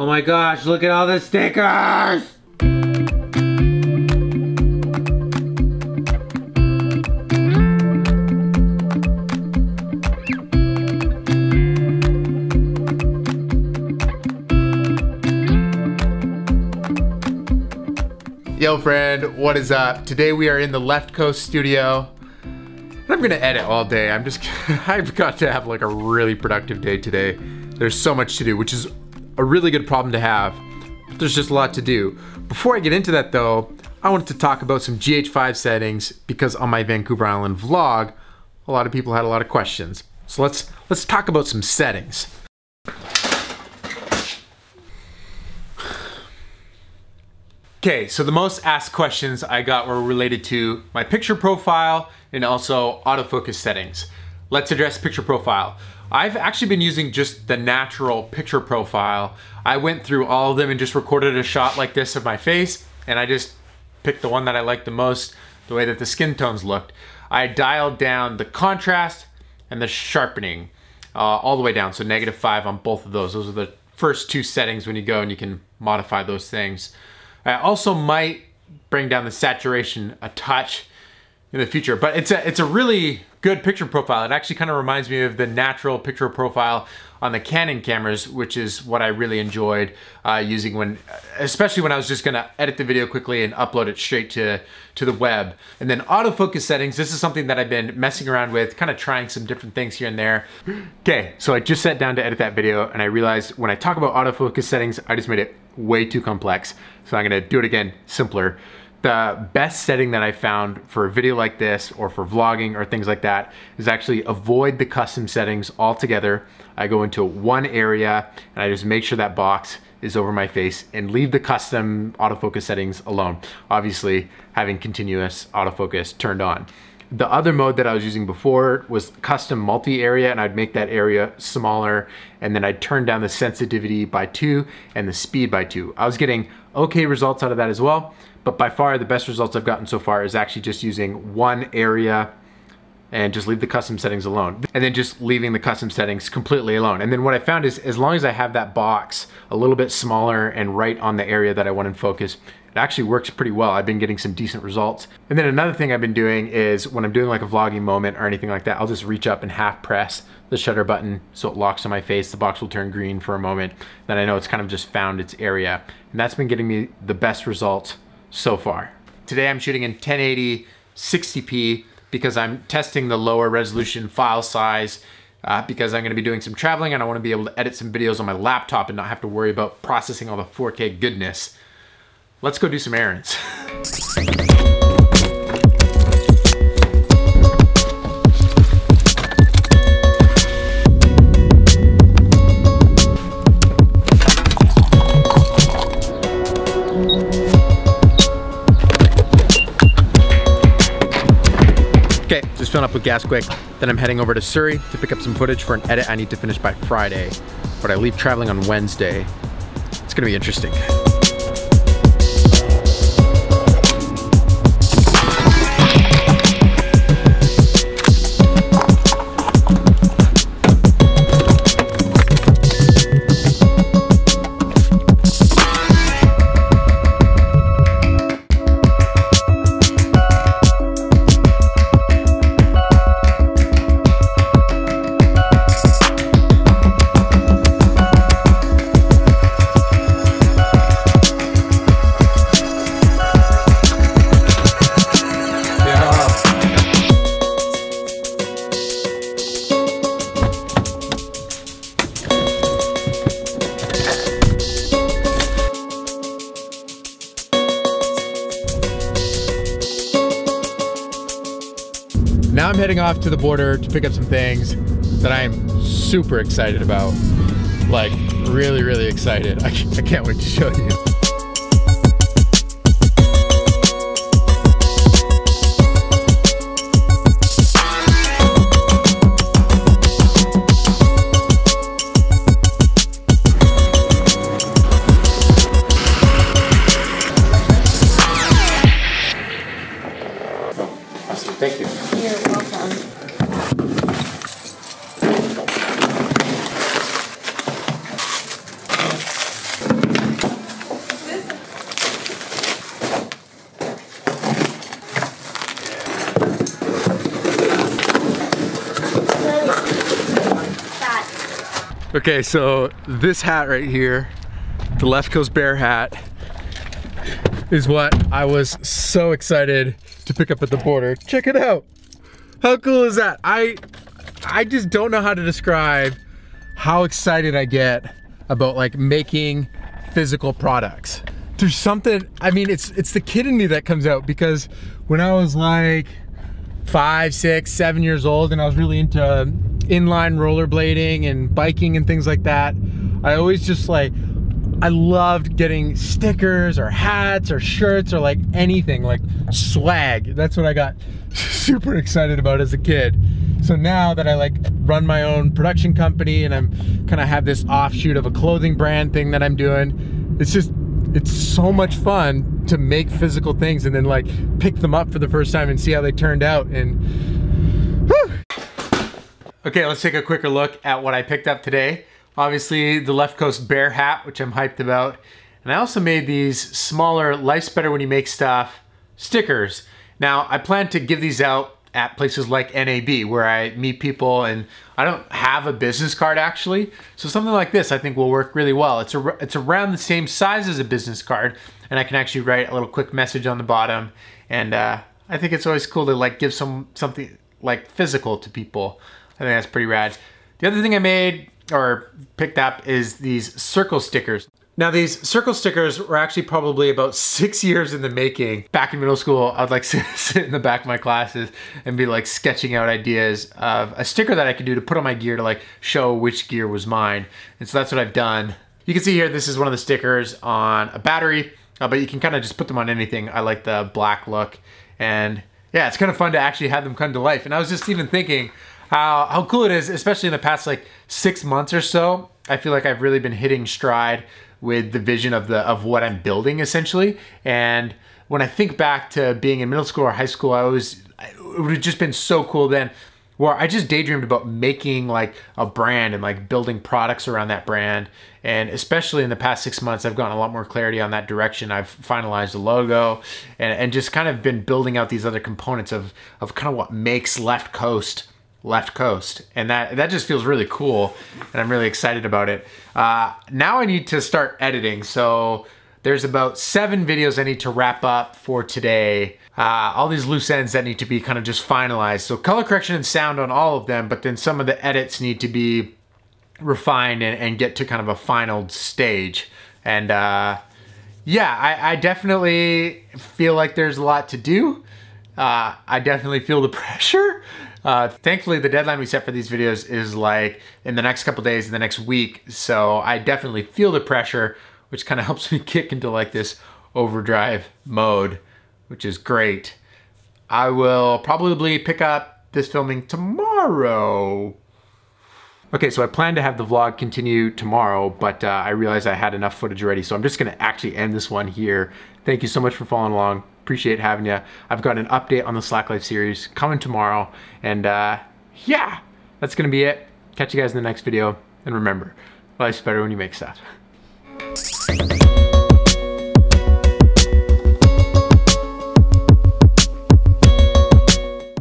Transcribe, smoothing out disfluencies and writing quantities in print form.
Oh my gosh, look at all the stickers! Yo friend, what is up? Today we are in the Leftcoast studio. And I'm gonna edit all day. I've got to have like a really productive day today. There's so much to do, which is a really good problem to have. But there's just a lot to do. Before I get into that though, I wanted to talk about some Gh5 settings because on my Vancouver Island vlog, a lot of people had a lot of questions. So let's talk about some settings. Okay, so the most asked questions I got were related to my picture profile and also autofocus settings. Let's address picture profile. I've actually been using just the natural picture profile. I went through all of them and just recorded a shot like this of my face, and I just picked the one that I liked the most, the way that the skin tones looked. I dialed down the contrast and the sharpening all the way down, so -5 on both of those. Those are the first two settings when you go and you can modify those things. I also might bring down the saturation a touch in the future, but it's a really good picture profile. It actually kind of reminds me of the natural picture profile on the Canon cameras, which is what I really enjoyed using especially when I was just gonna edit the video quickly and upload it straight to the web. And then autofocus settings, this is something that I've been messing around with, kind of trying some different things here and there. Okay, so I just sat down to edit that video and I realized when I talk about autofocus settings, I just made it way too complex. So I'm gonna do it again, simpler. The best setting that I found for a video like this or for vlogging or things like that is actually avoid the custom settings altogether. I go into one area and I just make sure that box is over my face and leave the custom autofocus settings alone. Obviously, having continuous autofocus turned on. The other mode that I was using before was custom multi-area, and I'd make that area smaller and then I'd turn down the sensitivity by 2 and the speed by 2. I was getting okay results out of that as well, but by far the best results I've gotten so far is actually just using one area and just leave the custom settings alone. And then just leaving the custom settings completely alone. And then what I found is as long as I have that box a little bit smaller and right on the area that I want in focus, it actually works pretty well. I've been getting some decent results. And then another thing I've been doing is when I'm doing like a vlogging moment or anything like that, I'll just reach up and half press the shutter button so it locks on my face. The box will turn green for a moment. Then I know it's kind of just found its area. And that's been getting me the best results so far. Today I'm shooting in 1080 60p because I'm testing the lower resolution file size because I'm gonna be doing some traveling and I wanna be able to edit some videos on my laptop and not have to worry about processing all the 4K goodness. Let's go do some errands. Okay, just filling up with gas quick. Then I'm heading over to Surrey to pick up some footage for an edit I need to finish by Friday. But I leave traveling on Wednesday. It's gonna be interesting. Now I'm heading off to the border to pick up some things that I am super excited about. Like, really, really excited. I can't wait to show you. Awesome, thank you. You're welcome. Okay, so this hat right here, the Leftcoast Bear hat, is what I was so excited to pick up at the border. Check it out. How cool is that? I just don't know how to describe how excited I get about like making physical products. There's something, I mean, it's the kid in me that comes out, because when I was like 5, 6, 7 years old and I was really into inline rollerblading and biking and things like that, I always just like, I loved getting stickers or hats or shirts or like anything, like swag. That's what I got super excited about as a kid. So now that I like run my own production company and I'm kind of have this offshoot of a clothing brand thing that I'm doing, it's so much fun to make physical things and then like pick them up for the first time and see how they turned out. And whew. Okay, let's take a quicker look at what I picked up today. Obviously the Leftcoast Bear hat, which I'm hyped about. And I also made these smaller Life's Better When You Make Stuff stickers. Now I plan to give these out at places like NAB, where I meet people, and I don't have a business card actually. So something like this I think will work really well. It's around the same size as a business card, and I can actually write a little quick message on the bottom. And I think it's always cool to like give something like physical to people. I think that's pretty rad. The other thing I made or picked up is these circle stickers. Now these circle stickers were actually probably about 6 years in the making. Back in middle school, I'd like sit in the back of my classes and be like sketching out ideas of a sticker that I could do to put on my gear to like show which gear was mine. And so that's what I've done. You can see here, this is one of the stickers on a battery, but you can kind of just put them on anything. I like the black look, and yeah, it's kind of fun to actually have them come to life. And I was just even thinking how cool it is, especially in the past like 6 months or so. I feel like I've really been hitting stride with the vision of what I'm building essentially. And when I think back to being in middle school or high school, it would have just been so cool then, where I just daydreamed about making like a brand and like building products around that brand. And especially in the past 6 months, I've gotten a lot more clarity on that direction. I've finalized the logo and just kind of been building out these other components of kind of what makes Leftcoast. And that just feels really cool, and I'm really excited about it. Now I need to start editing, so there's about 7 videos I need to wrap up for today. All these loose ends that need to be kind of just finalized. So color correction and sound on all of them, but then some of the edits need to be refined and get to kind of a final stage. And yeah, I definitely feel like there's a lot to do. I definitely feel the pressure. Thankfully, the deadline we set for these videos is like in the next couple days, in the next week. So I definitely feel the pressure, which kind of helps me kick into like this overdrive mode, which is great. I will probably pick up this filming tomorrow. Okay, so I plan to have the vlog continue tomorrow, but I realized I had enough footage already, so I'm just gonna actually end this one here. Thank you so much for following along. Appreciate having you. I've got an update on the Slack Life series coming tomorrow, and yeah, that's gonna be it. Catch you guys in the next video, and remember, life's better when you make stuff.